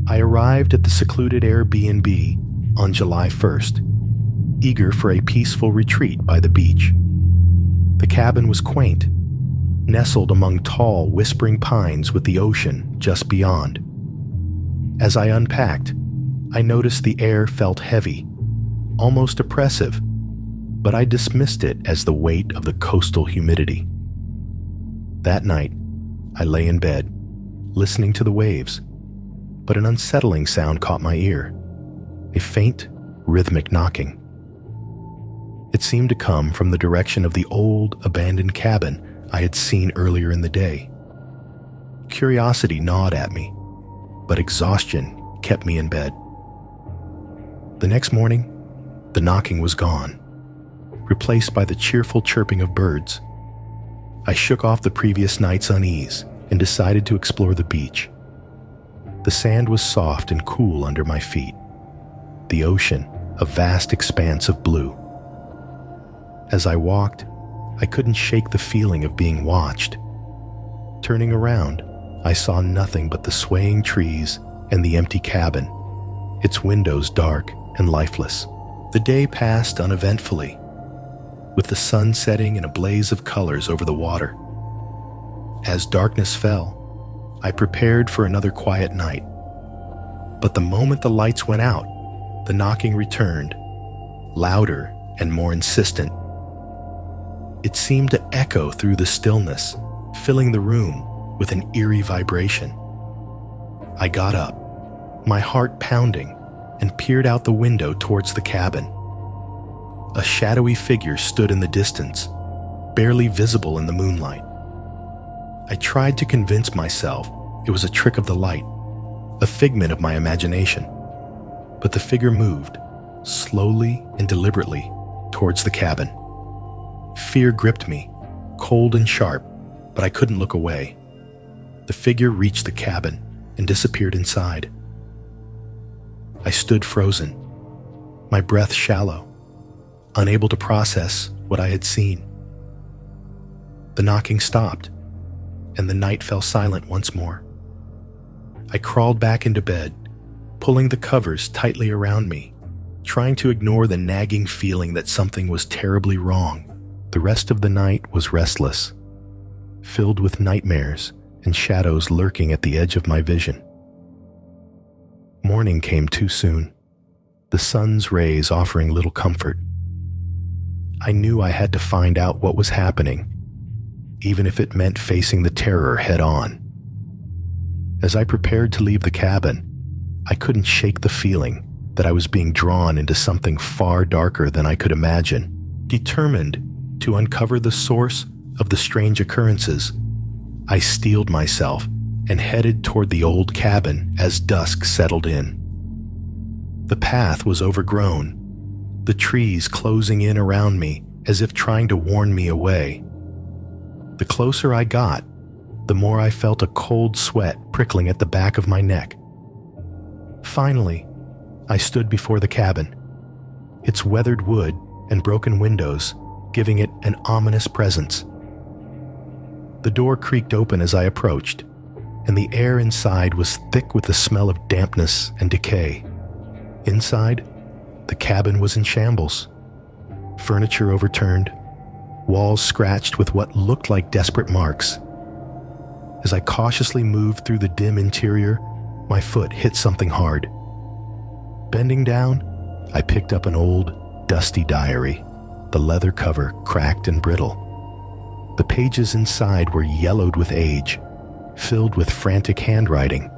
I arrived at the secluded Airbnb on July 1st, eager for a peaceful retreat by the beach. The cabin was quaint, nestled among tall, whispering pines with the ocean just beyond. As I unpacked, I noticed the air felt heavy, almost oppressive, but I dismissed it as the weight of the coastal humidity. That night, I lay in bed, listening to the waves, but an unsettling sound caught my ear, a faint, rhythmic knocking. It seemed to come from the direction of the old, abandoned cabin I had seen earlier in the day. Curiosity gnawed at me, but exhaustion kept me in bed. The next morning, the knocking was gone, replaced by the cheerful chirping of birds. I shook off the previous night's unease and decided to explore the beach. The sand was soft and cool under my feet, the ocean a vast expanse of blue. As I walked, I couldn't shake the feeling of being watched. Turning around, I saw nothing but the swaying trees and the empty cabin, its windows dark and lifeless. The day passed uneventfully, with the sun setting in a blaze of colors over the water. As darkness fell, I prepared for another quiet night. But the moment the lights went out, the knocking returned, louder and more insistent. It seemed to echo through the stillness, filling the room with an eerie vibration. I got up, my heart pounding, and peered out the window towards the cabin. A shadowy figure stood in the distance, barely visible in the moonlight. I tried to convince myself it was a trick of the light, a figment of my imagination. But the figure moved, slowly and deliberately, towards the cabin. Fear gripped me, cold and sharp, but I couldn't look away. The figure reached the cabin and disappeared inside. I stood frozen, my breath shallow, unable to process what I had seen. The knocking stopped, and the night fell silent once more. I crawled back into bed, pulling the covers tightly around me, trying to ignore the nagging feeling that something was terribly wrong. The rest of the night was restless, filled with nightmares and shadows lurking at the edge of my vision. Morning came too soon, the sun's rays offering little comfort. I knew I had to find out what was happening, even if it meant facing the terror head on. As I prepared to leave the cabin, I couldn't shake the feeling that I was being drawn into something far darker than I could imagine. Determined to uncover the source of the strange occurrences, I steeled myself and headed toward the old cabin as dusk settled in. The path was overgrown, the trees closing in around me as if trying to warn me away. The closer I got, the more I felt a cold sweat prickling at the back of my neck. Finally, I stood before the cabin, its weathered wood and broken windows giving it an ominous presence. The door creaked open as I approached, and the air inside was thick with the smell of dampness and decay. Inside, the cabin was in shambles. Furniture overturned, walls scratched with what looked like desperate marks. As I cautiously moved through the dim interior, my foot hit something hard. Bending down, I picked up an old, dusty diary, the leather cover cracked and brittle. The pages inside were yellowed with age, filled with frantic handwriting.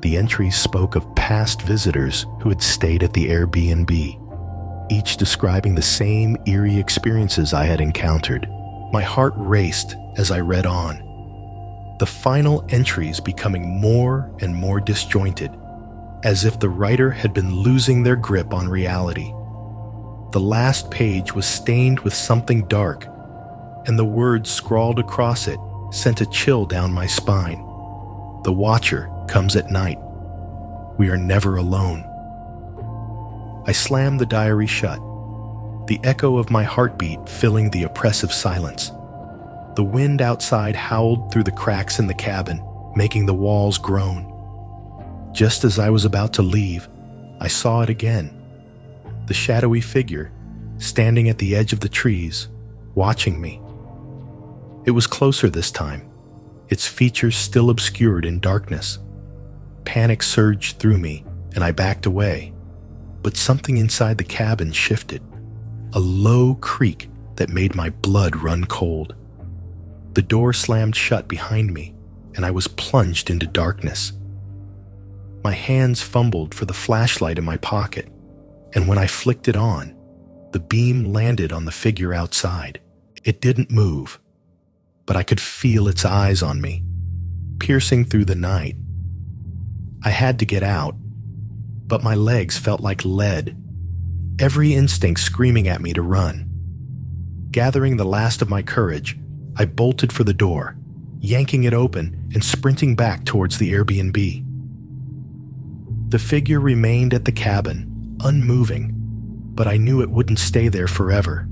The entries spoke of past visitors who had stayed at the Airbnb, each describing the same eerie experiences I had encountered. My heart raced as I read on, the final entries becoming more and more disjointed, as if the writer had been losing their grip on reality. The last page was stained with something dark, and the words scrawled across it sent a chill down my spine. The watcher comes at night. We are never alone. I slammed the diary shut, the echo of my heartbeat filling the oppressive silence. The wind outside howled through the cracks in the cabin, making the walls groan. Just as I was about to leave, I saw it again. The shadowy figure, standing at the edge of the trees, watching me. It was closer this time, its features still obscured in darkness. Panic surged through me, and I backed away. But something inside the cabin shifted, a low creak that made my blood run cold. The door slammed shut behind me, and I was plunged into darkness. My hands fumbled for the flashlight in my pocket, and when I flicked it on, the beam landed on the figure outside. It didn't move, but I could feel its eyes on me, piercing through the night. I had to get out, but my legs felt like lead, every instinct screaming at me to run. Gathering the last of my courage, I bolted for the door, yanking it open and sprinting back towards the Airbnb. The figure remained at the cabin, unmoving, but I knew it wouldn't stay there forever.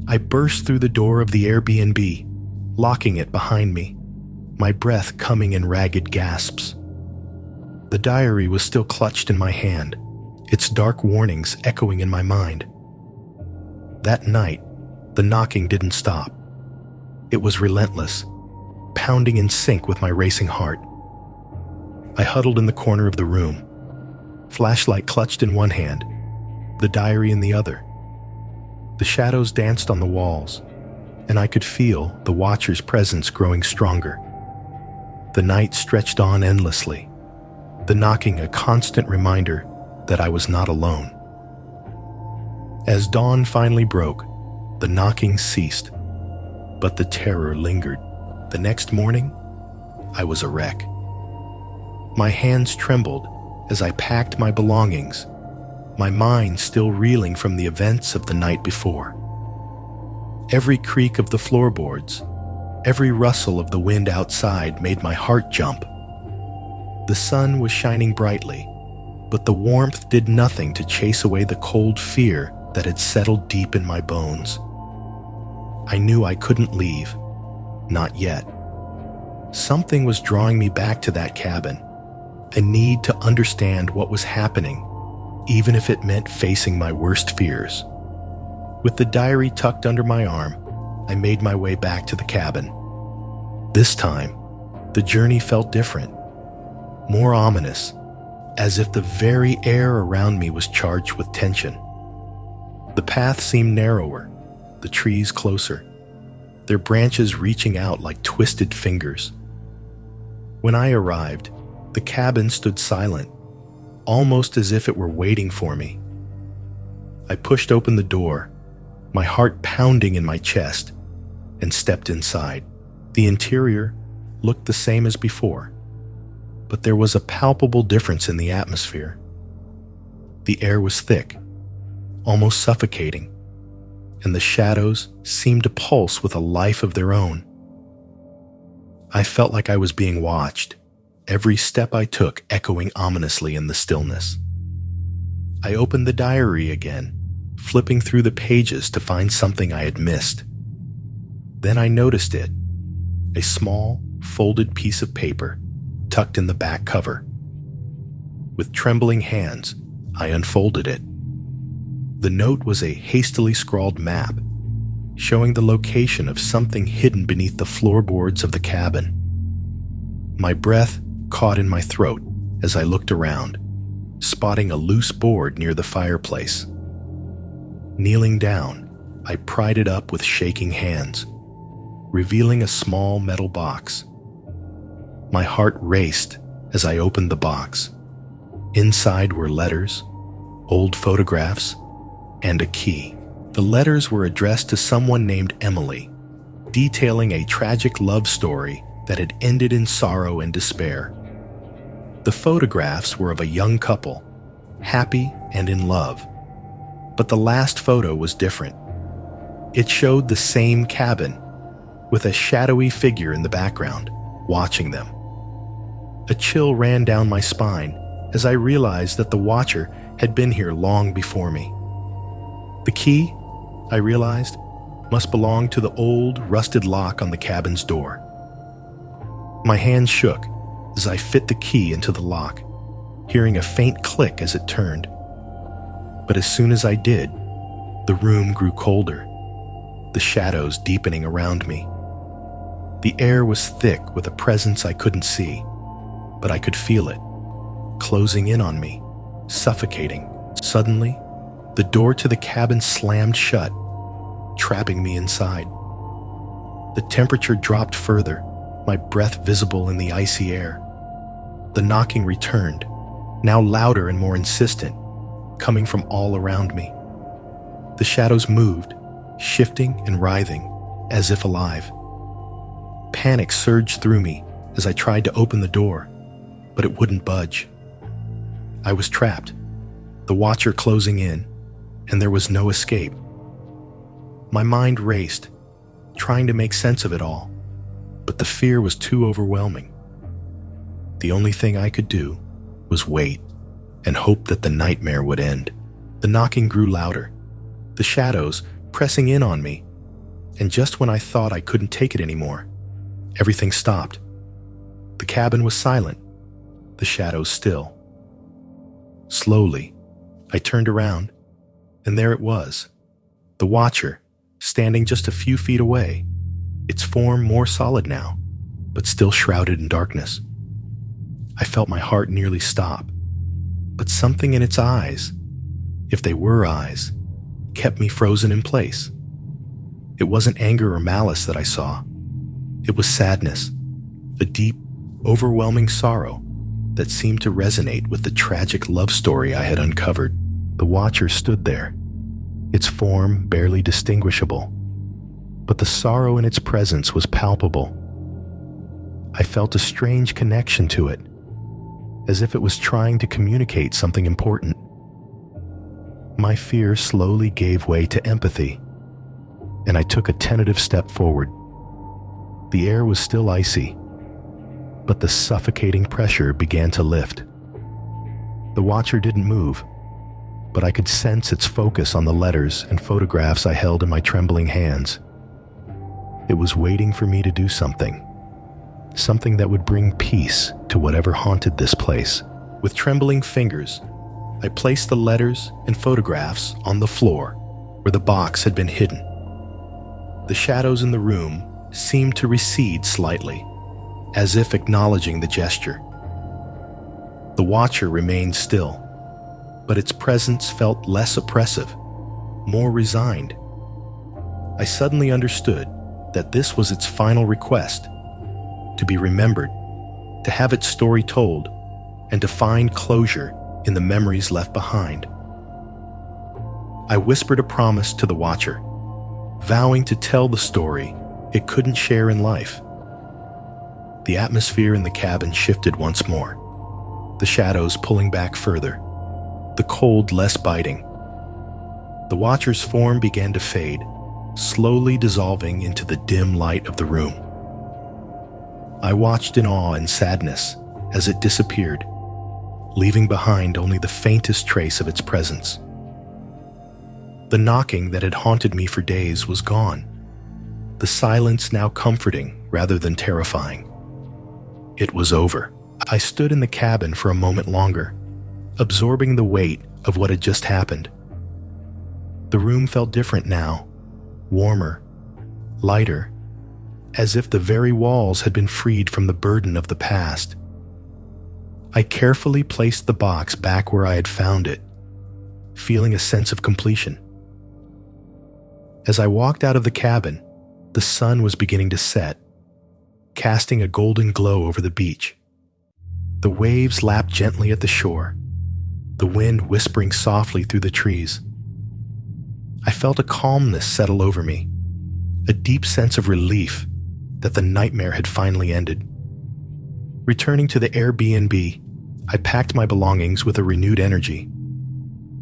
I burst through the door of the Airbnb, locking it behind me, my breath coming in ragged gasps. The diary was still clutched in my hand, its dark warnings echoing in my mind. That night, the knocking didn't stop. It was relentless, pounding in sync with my racing heart. I huddled in the corner of the room, flashlight clutched in one hand, the diary in the other. The shadows danced on the walls, and I could feel the watcher's presence growing stronger. The night stretched on endlessly, the knocking a constant reminder that I was not alone. As dawn finally broke, the knocking ceased, but the terror lingered. The next morning, I was a wreck. My hands trembled as I packed my belongings, my mind still reeling from the events of the night before. Every creak of the floorboards, every rustle of the wind outside made my heart jump. The sun was shining brightly, but the warmth did nothing to chase away the cold fear that had settled deep in my bones. I knew I couldn't leave, not yet. Something was drawing me back to that cabin, a need to understand what was happening, even if it meant facing my worst fears. With the diary tucked under my arm, I made my way back to the cabin. This time, the journey felt different, more ominous, as if the very air around me was charged with tension. The path seemed narrower, the trees closer, their branches reaching out like twisted fingers. When I arrived, the cabin stood silent, almost as if it were waiting for me. I pushed open the door, my heart pounding in my chest, and stepped inside. The interior looked the same as before, but there was a palpable difference in the atmosphere. The air was thick, almost suffocating, and the shadows seemed to pulse with a life of their own. I felt like I was being watched, every step I took echoing ominously in the stillness. I opened the diary again, flipping through the pages to find something I had missed. Then I noticed it, a small, folded piece of paper tucked in the back cover. With trembling hands, I unfolded it. The note was a hastily scrawled map, showing the location of something hidden beneath the floorboards of the cabin. My breath caught in my throat as I looked around, spotting a loose board near the fireplace. Kneeling down, I pried it up with shaking hands, revealing a small metal box. My heart raced as I opened the box. Inside were letters, old photographs, and a key. The letters were addressed to someone named Emily, detailing a tragic love story that had ended in sorrow and despair. The photographs were of a young couple, happy and in love, but the last photo was different. It showed the same cabin, with a shadowy figure in the background, watching them. A chill ran down my spine as I realized that the watcher had been here long before me. The key, I realized, must belong to the old, rusted lock on the cabin's door. My hands shook as I fit the key into the lock, hearing a faint click as it turned. But as soon as I did, the room grew colder, the shadows deepening around me. The air was thick with a presence I couldn't see, but I could feel it, closing in on me, suffocating. Suddenly, the door to the cabin slammed shut, trapping me inside. The temperature dropped further, my breath visible in the icy air. The knocking returned, now louder and more insistent, coming from all around me. The shadows moved, shifting and writhing, as if alive. Panic surged through me as I tried to open the door, but it wouldn't budge. I was trapped, the watcher closing in, and there was no escape. My mind raced, trying to make sense of it all, but the fear was too overwhelming. The only thing I could do was wait and hope that the nightmare would end. The knocking grew louder, the shadows pressing in on me, and just when I thought I couldn't take it anymore, everything stopped. The cabin was silent, the shadows still. Slowly, I turned around, and there it was, the watcher, standing just a few feet away, its form more solid now, but still shrouded in darkness. I felt my heart nearly stop, but something in its eyes, if they were eyes, kept me frozen in place. It wasn't anger or malice that I saw. It was sadness, a deep, overwhelming sorrow that seemed to resonate with the tragic love story I had uncovered. The watcher stood there, its form barely distinguishable, but the sorrow in its presence was palpable. I felt a strange connection to it, as if it was trying to communicate something important. My fear slowly gave way to empathy, and I took a tentative step forward. The air was still icy, but the suffocating pressure began to lift. The watcher didn't move, but I could sense its focus on the letters and photographs I held in my trembling hands. It was waiting for me to do something that would bring peace to whatever haunted this place. With trembling fingers, I placed the letters and photographs on the floor where the box had been hidden. The shadows in the room seemed to recede slightly, as if acknowledging the gesture. The watcher remained still, but its presence felt less oppressive, more resigned. I suddenly understood that this was its final request, to be remembered, to have its story told, and to find closure in the memories left behind. I whispered a promise to the watcher, vowing to tell the story it couldn't share in life. The atmosphere in the cabin shifted once more, the shadows pulling back further, the cold less biting. The watcher's form began to fade, slowly dissolving into the dim light of the room. I watched in awe and sadness as it disappeared, leaving behind only the faintest trace of its presence. The knocking that had haunted me for days was gone, the silence now comforting rather than terrifying. It was over. I stood in the cabin for a moment longer, absorbing the weight of what had just happened. The room felt different now, warmer, lighter, as if the very walls had been freed from the burden of the past. I carefully placed the box back where I had found it, feeling a sense of completion. As I walked out of the cabin, the sun was beginning to set, casting a golden glow over the beach. The waves lapped gently at the shore, the wind whispering softly through the trees. I felt a calmness settle over me, a deep sense of relief that the nightmare had finally ended. Returning to the Airbnb, I packed my belongings with a renewed energy.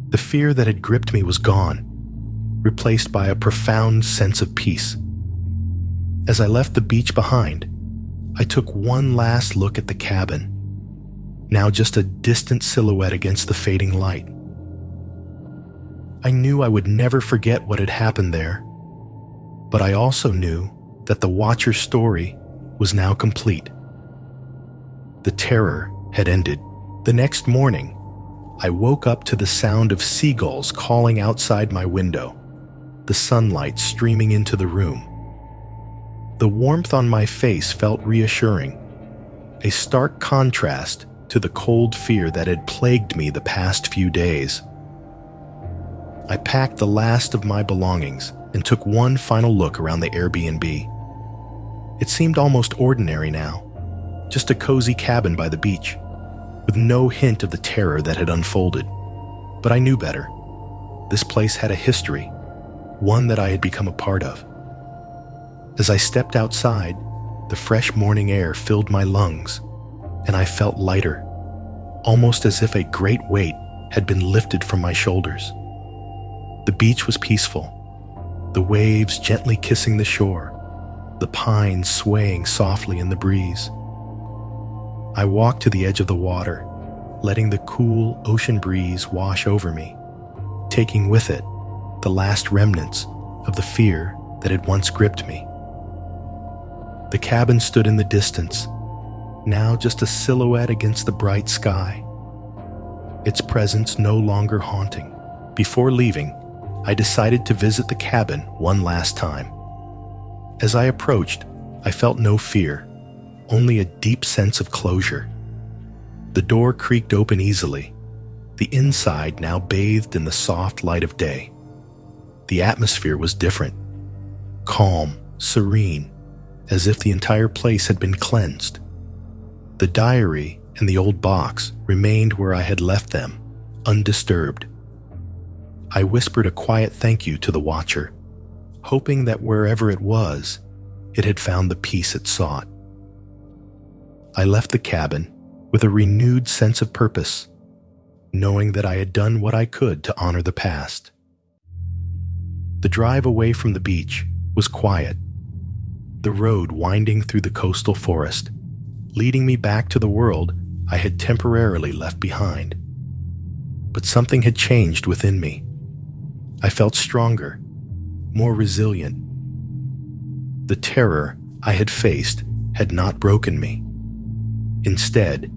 The fear that had gripped me was gone, replaced by a profound sense of peace. As I left the beach behind, I took one last look at the cabin, now just a distant silhouette against the fading light. I knew I would never forget what had happened there, but I also knew that the watcher's story was now complete. The terror had ended. The next morning, I woke up to the sound of seagulls calling outside my window, the sunlight streaming into the room. The warmth on my face felt reassuring, a stark contrast to the cold fear that had plagued me the past few days. I packed the last of my belongings and took one final look around the Airbnb. It seemed almost ordinary now, just a cozy cabin by the beach, with no hint of the terror that had unfolded. But I knew better. This place had a history, one that I had become a part of. As I stepped outside, the fresh morning air filled my lungs, and I felt lighter, almost as if a great weight had been lifted from my shoulders. The beach was peaceful, the waves gently kissing the shore, the pines swaying softly in the breeze. I walked to the edge of the water, letting the cool ocean breeze wash over me, taking with it the last remnants of the fear that had once gripped me. The cabin stood in the distance, now just a silhouette against the bright sky, its presence no longer haunting. Before leaving, I decided to visit the cabin one last time. As I approached, I felt no fear, only a deep sense of closure. The door creaked open easily, the inside now bathed in the soft light of day. The atmosphere was different, calm, serene, as if the entire place had been cleansed. The diary and the old box remained where I had left them, undisturbed. I whispered a quiet thank you to the watcher, hoping that wherever it was, it had found the peace it sought. I left the cabin with a renewed sense of purpose, knowing that I had done what I could to honor the past. The drive away from the beach was quiet, the road winding through the coastal forest, leading me back to the world I had temporarily left behind. But something had changed within me. I felt stronger, more resilient. The terror I had faced had not broken me. Instead,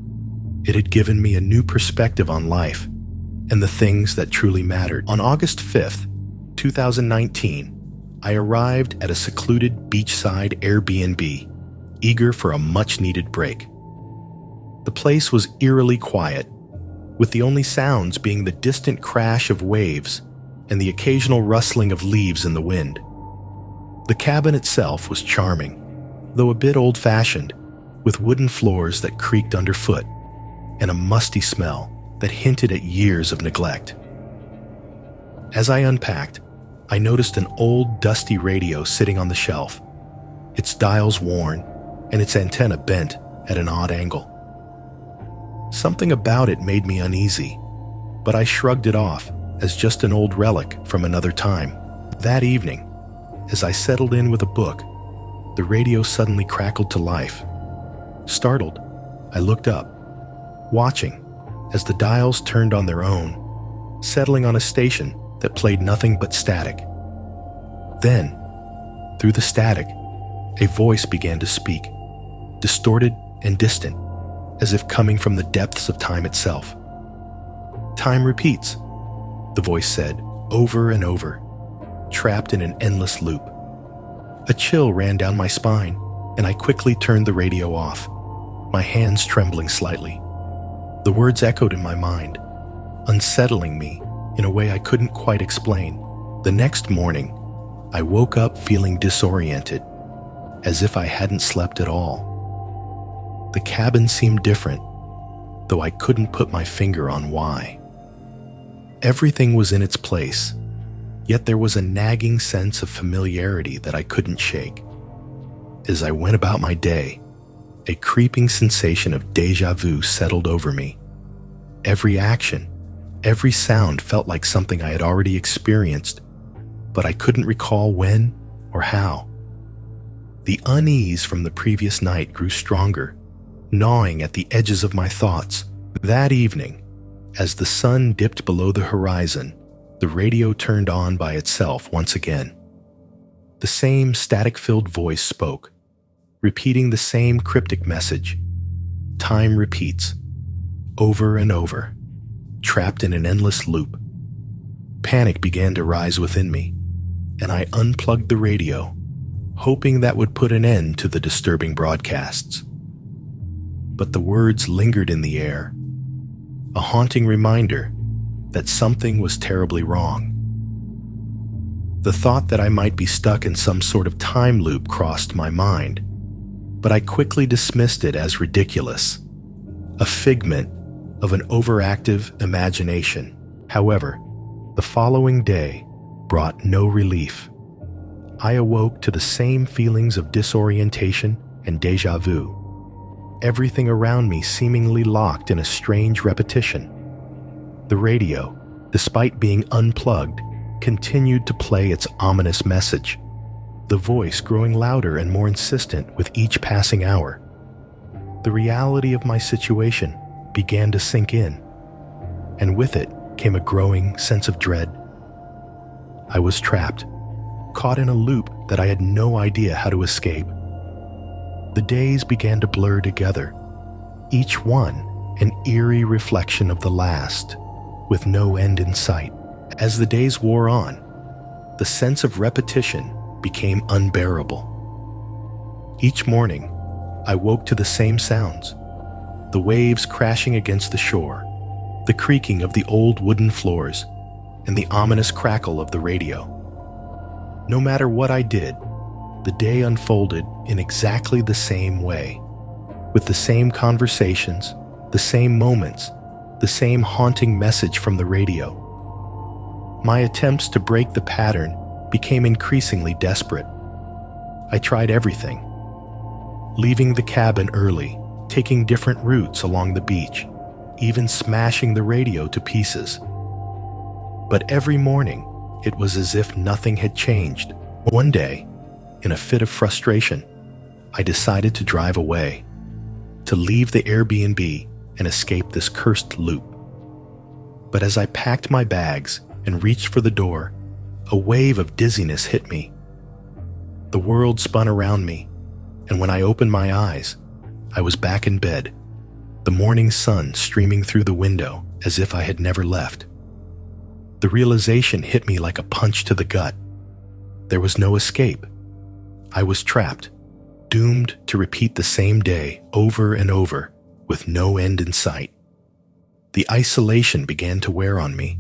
it had given me a new perspective on life and the things that truly mattered. On August 5th, 2019, I arrived at a secluded beachside Airbnb, eager for a much-needed break. The place was eerily quiet, with the only sounds being the distant crash of waves and the occasional rustling of leaves in the wind. The cabin itself was charming, though a bit old-fashioned, with wooden floors that creaked underfoot and a musty smell that hinted at years of neglect. As I unpacked, I noticed an old, dusty radio sitting on the shelf, its dials worn and its antenna bent at an odd angle. Something about it made me uneasy, but I shrugged it off as just an old relic from another time. That evening, as I settled in with a book, the radio suddenly crackled to life. Startled, I looked up, watching as the dials turned on their own, settling on a station that played nothing but static. Then, through the static, a voice began to speak, distorted and distant, as if coming from the depths of time itself. "Time repeats," the voice said, over and over, trapped in an endless loop. A chill ran down my spine, and I quickly turned the radio off, my hands trembling slightly. The words echoed in my mind, unsettling me in a way I couldn't quite explain. The next morning, I woke up feeling disoriented, as if I hadn't slept at all. The cabin seemed different, though I couldn't put my finger on why. Everything was in its place, yet there was a nagging sense of familiarity that I couldn't shake. As I went about my day, a creeping sensation of déjà vu settled over me. Every action, every sound felt like something I had already experienced, but I couldn't recall when or how. The unease from the previous night grew stronger, gnawing at the edges of my thoughts. That evening, as the sun dipped below the horizon, the radio turned on by itself once again. The same static-filled voice spoke, repeating the same cryptic message. Time repeats, over and over, trapped in an endless loop. Panic began to rise within me, and I unplugged the radio, hoping that would put an end to the disturbing broadcasts. But the words lingered in the air, a haunting reminder that something was terribly wrong. The thought that I might be stuck in some sort of time loop crossed my mind, but I quickly dismissed it as ridiculous, a figment of an overactive imagination. However, the following day brought no relief. I awoke to the same feelings of disorientation and déjà vu, everything around me seemingly locked in a strange repetition. The radio, despite being unplugged, continued to play its ominous message, the voice growing louder and more insistent with each passing hour. The reality of my situation began to sink in, and with it came a growing sense of dread. I was trapped, caught in a loop that I had no idea how to escape. The days began to blur together, each one an eerie reflection of the last, with no end in sight. As the days wore on, the sense of repetition became unbearable. Each morning, I woke to the same sounds, the waves crashing against the shore, the creaking of the old wooden floors, and the ominous crackle of the radio. No matter what I did, the day unfolded in exactly the same way, with the same conversations, the same moments, the same haunting message from the radio. My attempts to break the pattern became increasingly desperate. I tried everything, leaving the cabin early, taking different routes along the beach, even smashing the radio to pieces. But every morning, it was as if nothing had changed. One day, in a fit of frustration, I decided to drive away, to leave the Airbnb and escape this cursed loop. But as I packed my bags and reached for the door, a wave of dizziness hit me. The world spun around me, and when I opened my eyes, I was back in bed, the morning sun streaming through the window as if I had never left. The realization hit me like a punch to the gut. There was no escape. I was trapped, doomed to repeat the same day over and over, with no end in sight. The isolation began to wear on me,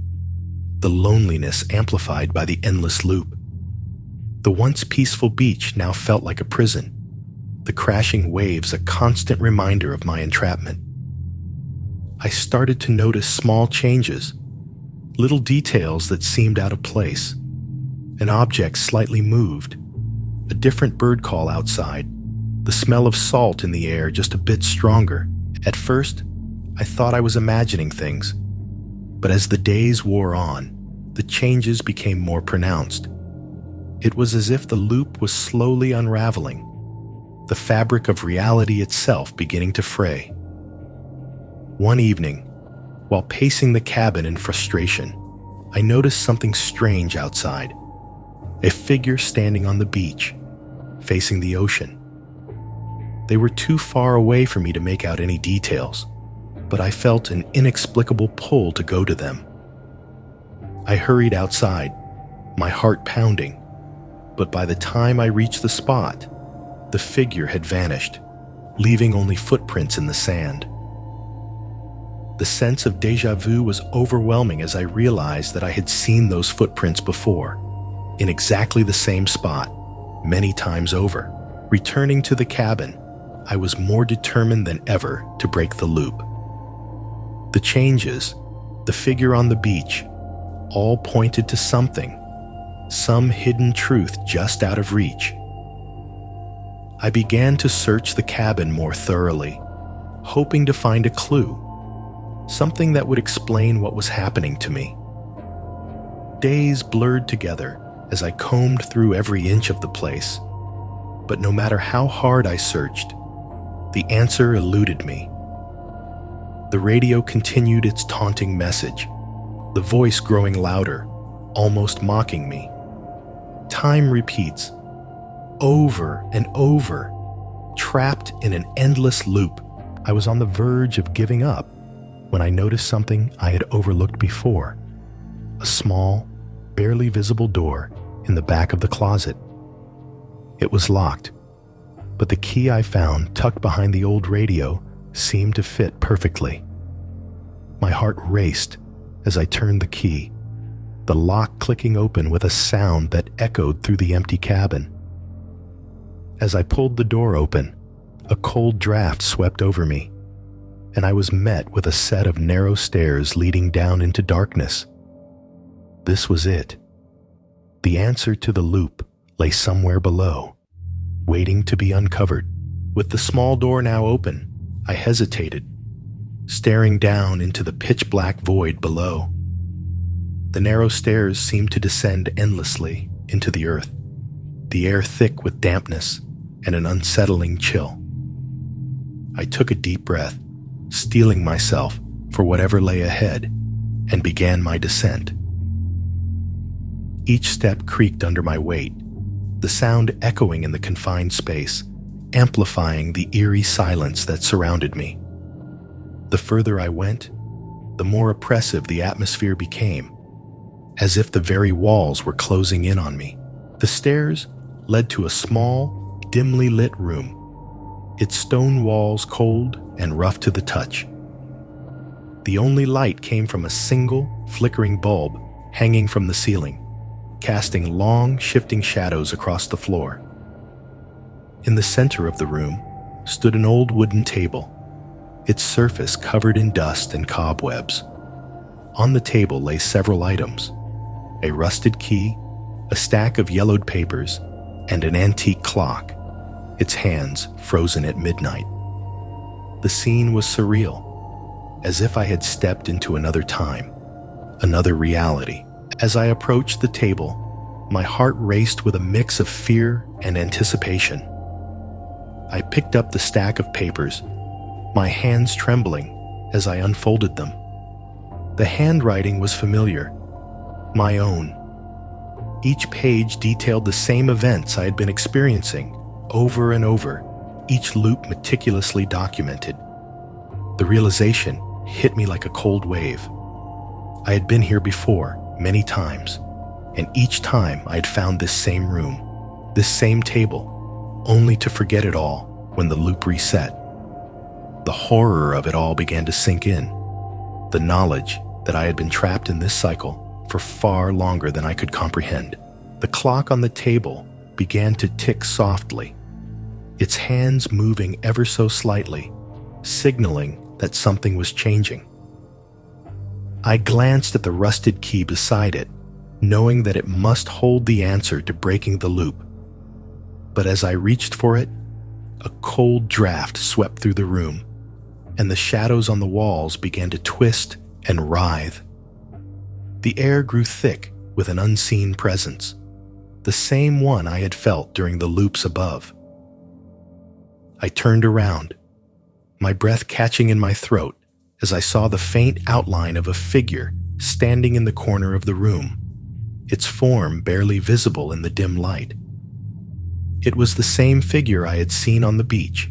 the loneliness amplified by the endless loop. The once peaceful beach now felt like a prison, the crashing waves a constant reminder of my entrapment. I started to notice small changes, little details that seemed out of place. An object slightly moved, a different bird call outside, the smell of salt in the air just a bit stronger. At first, I thought I was imagining things, but as the days wore on, the changes became more pronounced. It was as if the loop was slowly unraveling, the fabric of reality itself beginning to fray. One evening, while pacing the cabin in frustration, I noticed something strange outside, a figure standing on the beach, facing the ocean. They were too far away for me to make out any details, but I felt an inexplicable pull to go to them. I hurried outside, my heart pounding, but by the time I reached the spot, the figure had vanished, leaving only footprints in the sand. The sense of déjà vu was overwhelming as I realized that I had seen those footprints before, in exactly the same spot, many times over. Returning to the cabin, I was more determined than ever to break the loop. The changes, the figure on the beach, all pointed to something, some hidden truth just out of reach. I began to search the cabin more thoroughly, hoping to find a clue, something that would explain what was happening to me. Days blurred together as I combed through every inch of the place, but no matter how hard I searched, the answer eluded me. The radio continued its taunting message, the voice growing louder, almost mocking me. Time repeats, over and over, trapped in an endless loop. I was on the verge of giving up when I noticed something I had overlooked before: a small, barely visible door in the back of the closet. It was locked, but the key I found tucked behind the old radio seemed to fit perfectly. My heart raced as I turned the key, the lock clicking open with a sound that echoed through the empty cabin. As I pulled the door open, a cold draft swept over me, and I was met with a set of narrow stairs leading down into darkness. This was it. The answer to the loop lay somewhere below, waiting to be uncovered. With the small door now open, I hesitated, staring down into the pitch-black void below. The narrow stairs seemed to descend endlessly into the earth, the air thick with dampness and an unsettling chill. I took a deep breath, steeling myself for whatever lay ahead, and began my descent. Each step creaked under my weight, the sound echoing in the confined space, amplifying the eerie silence that surrounded me. The further I went, the more oppressive the atmosphere became, as if the very walls were closing in on me. The stairs led to a small, dimly lit room, its stone walls cold and rough to the touch. The only light came from a single, flickering bulb hanging from the ceiling, casting long, shifting shadows across the floor. In the center of the room stood an old wooden table, its surface covered in dust and cobwebs. On the table lay several items: a rusted key, a stack of yellowed papers, and an antique clock, its hands frozen at midnight. The scene was surreal, as if I had stepped into another time, another reality. As I approached the table, my heart raced with a mix of fear and anticipation. I picked up the stack of papers, my hands trembling as I unfolded them. The handwriting was familiar, my own. Each page detailed the same events I had been experiencing over and over, each loop meticulously documented. The realization hit me like a cold wave. I had been here before, many times, and each time I had found this same room, this same table, only to forget it all when the loop reset. The horror of it all began to sink in, the knowledge that I had been trapped in this cycle for far longer than I could comprehend. The clock on the table began to tick softly, its hands moving ever so slightly, signaling that something was changing. I glanced at the rusted key beside it, knowing that it must hold the answer to breaking the loop. But as I reached for it, a cold draft swept through the room, and the shadows on the walls began to twist and writhe. The air grew thick with an unseen presence, the same one I had felt during the loops above. I turned around, my breath catching in my throat as I saw the faint outline of a figure standing in the corner of the room, its form barely visible in the dim light. It was the same figure I had seen on the beach,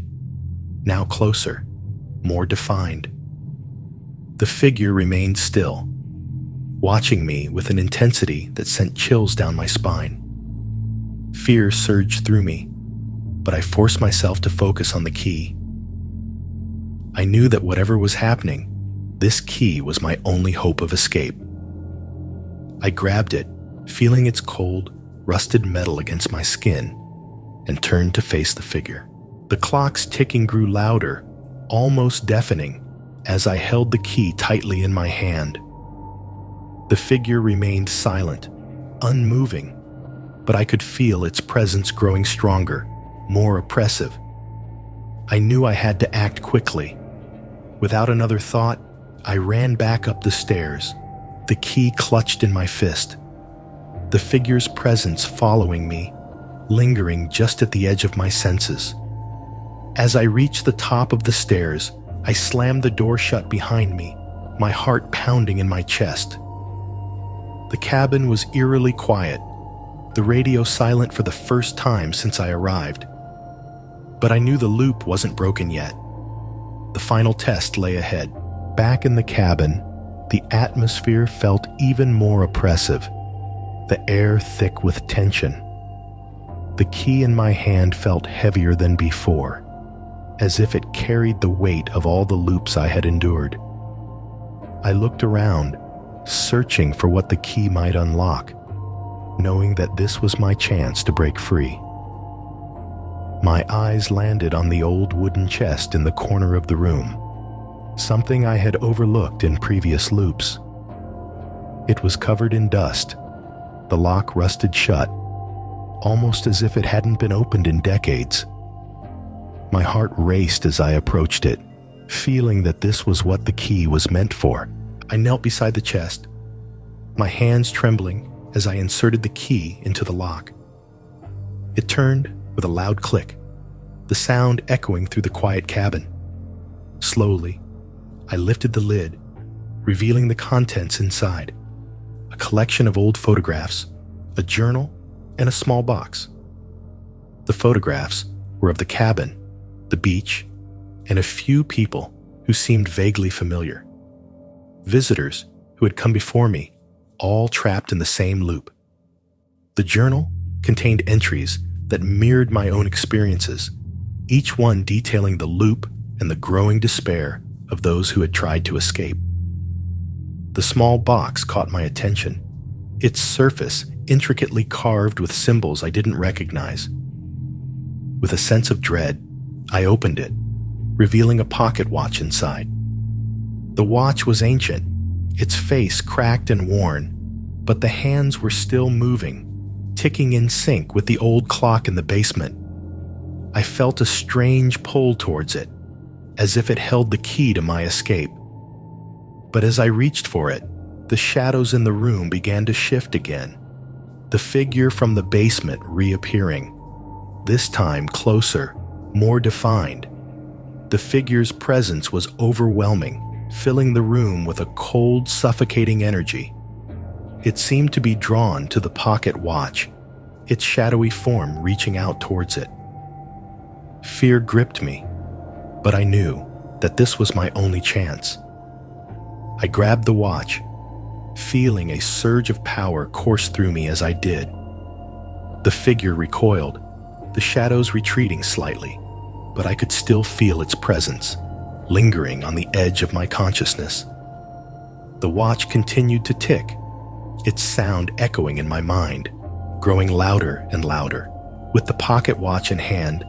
now closer, more defined. The figure remained still, watching me with an intensity that sent chills down my spine. Fear surged through me, but I forced myself to focus on the key. I knew that whatever was happening, this key was my only hope of escape. I grabbed it, feeling its cold, rusted metal against my skin, and turned to face the figure. The clock's ticking grew louder, almost deafening, as I held the key tightly in my hand. The figure remained silent, unmoving, but I could feel its presence growing stronger, more oppressive. I knew I had to act quickly. Without another thought, I ran back up the stairs, the key clutched in my fist. The figure's presence following me, lingering just at the edge of my senses. As I reached the top of the stairs, I slammed the door shut behind me, my heart pounding in my chest. The cabin was eerily quiet, the radio silent for the first time since I arrived. But I knew the loop wasn't broken yet. The final test lay ahead. Back in the cabin, the atmosphere felt even more oppressive, the air thick with tension. The key in my hand felt heavier than before, as if it carried the weight of all the loops I had endured. I looked around, searching for what the key might unlock, knowing that this was my chance to break free. My eyes landed on the old wooden chest in the corner of the room, something I had overlooked in previous loops. It was covered in dust, the lock rusted shut, almost as if it hadn't been opened in decades. My heart raced as I approached it, feeling that this was what the key was meant for. I knelt beside the chest, my hands trembling as I inserted the key into the lock. It turned with a loud click, the sound echoing through the quiet cabin. Slowly, I lifted the lid, revealing the contents inside: a collection of old photographs, a journal, and a small box. The photographs were of the cabin, the beach, and a few people who seemed vaguely familiar. Visitors who had come before me, all trapped in the same loop. The journal contained entries that mirrored my own experiences, each one detailing the loop and the growing despair of those who had tried to escape. The small box caught my attention, its surface intricately carved with symbols I didn't recognize. With a sense of dread, I opened it, revealing a pocket watch inside. The watch was ancient, its face cracked and worn, but the hands were still moving, ticking in sync with the old clock in the basement. I felt a strange pull towards it, as if it held the key to my escape. But as I reached for it, the shadows in the room began to shift again, the figure from the basement reappearing, this time closer, more defined. The figure's presence was overwhelming, filling the room with a cold, suffocating energy. It seemed to be drawn to the pocket watch, its shadowy form reaching out towards it. Fear gripped me, but I knew that this was my only chance. I grabbed the watch, feeling a surge of power course through me as I did. The figure recoiled, the shadows retreating slightly, but I could still feel its presence, lingering on the edge of my consciousness. The watch continued to tick, its sound echoing in my mind, growing louder and louder. With the pocket watch in hand,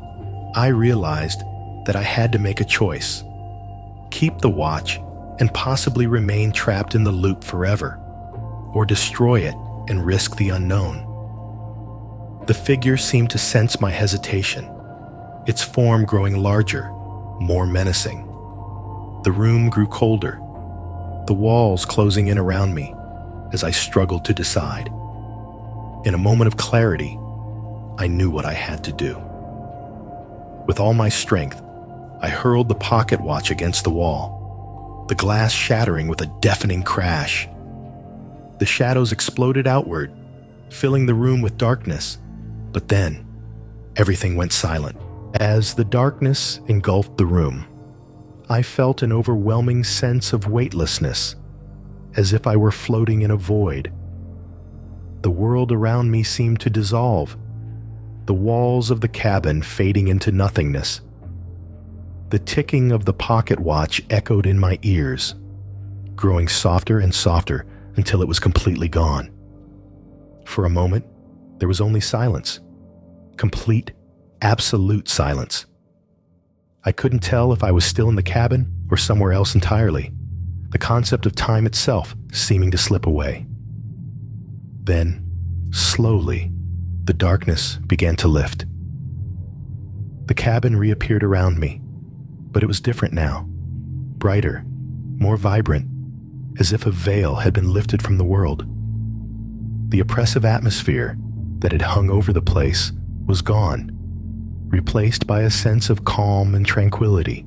I realized that I had to make a choice: keep the watch and possibly remain trapped in the loop forever, or destroy it and risk the unknown. The figure seemed to sense my hesitation, its form growing larger, more menacing. The room grew colder, the walls closing in around me as I struggled to decide. In a moment of clarity, I knew what I had to do. With all my strength, I hurled the pocket watch against the wall, the glass shattering with a deafening crash. The shadows exploded outward, filling the room with darkness, but then everything went silent. As the darkness engulfed the room, I felt an overwhelming sense of weightlessness, as if I were floating in a void. The world around me seemed to dissolve, the walls of the cabin fading into nothingness. The ticking of the pocket watch echoed in my ears, growing softer and softer until it was completely gone. For a moment, there was only silence, complete, absolute silence. I couldn't tell if I was still in the cabin or somewhere else entirely, the concept of time itself seeming to slip away. Then, slowly, the darkness began to lift. The cabin reappeared around me, but it was different now, brighter, more vibrant, as if a veil had been lifted from the world. The oppressive atmosphere that had hung over the place was gone, replaced by a sense of calm and tranquility.